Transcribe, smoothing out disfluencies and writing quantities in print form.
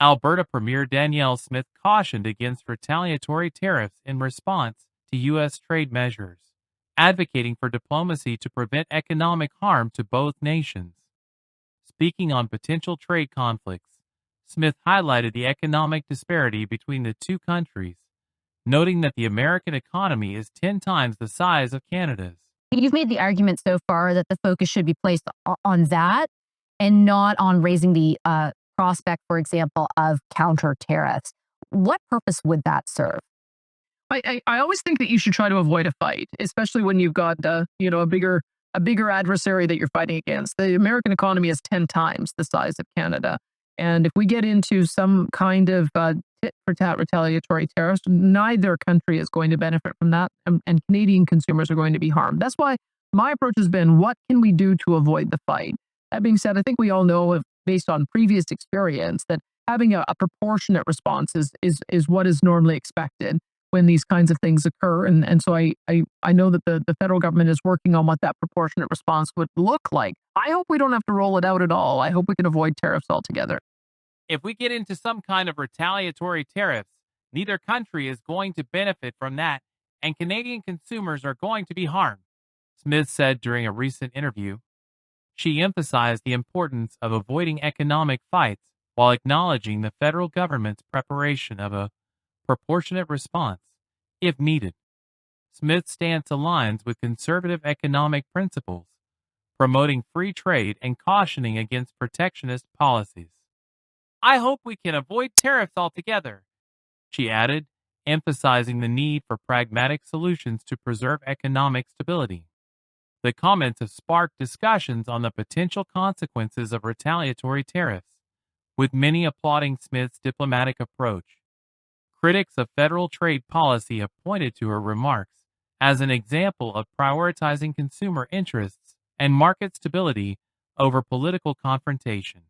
Alberta Premier Danielle Smith cautioned against retaliatory tariffs in response to U.S. trade measures, advocating for diplomacy to prevent economic harm to both nations. Speaking on potential trade conflicts, Smith highlighted the economic disparity between the two countries, noting that the American economy is 10 times the size of Canada's. You've made the argument so far that the focus should be placed on that and not on raising the prospect, for example, of counter tariffs. What purpose would that serve? I always think that you should try to avoid a fight, especially when you've got a bigger adversary that you're fighting against. The American economy is 10 times the size of Canada, and if we get into some kind of tit for tat retaliatory tariffs, neither country is going to benefit from that, and Canadian consumers are going to be harmed. That's why my approach has been, what can we do to avoid the fight? That being said, I think we all know, based on previous experience, that having a proportionate response is what is normally expected when these kinds of things occur. And so I know that the federal government is working on what that proportionate response would look like. I hope we don't have to roll it out at all. I hope we can avoid tariffs altogether. If we get into some kind of retaliatory tariffs, neither country is going to benefit from that, and Canadian consumers are going to be harmed, Smith said during a recent interview. She emphasized the importance of avoiding economic fights while acknowledging the federal government's preparation of a proportionate response, if needed. Smith's stance aligns with conservative economic principles, promoting free trade and cautioning against protectionist policies. I hope we can avoid tariffs altogether, she added, emphasizing the need for pragmatic solutions to preserve economic stability. The comments have sparked discussions on the potential consequences of retaliatory tariffs, with many applauding Smith's diplomatic approach. Critics of federal trade policy have pointed to her remarks as an example of prioritizing consumer interests and market stability over political confrontation.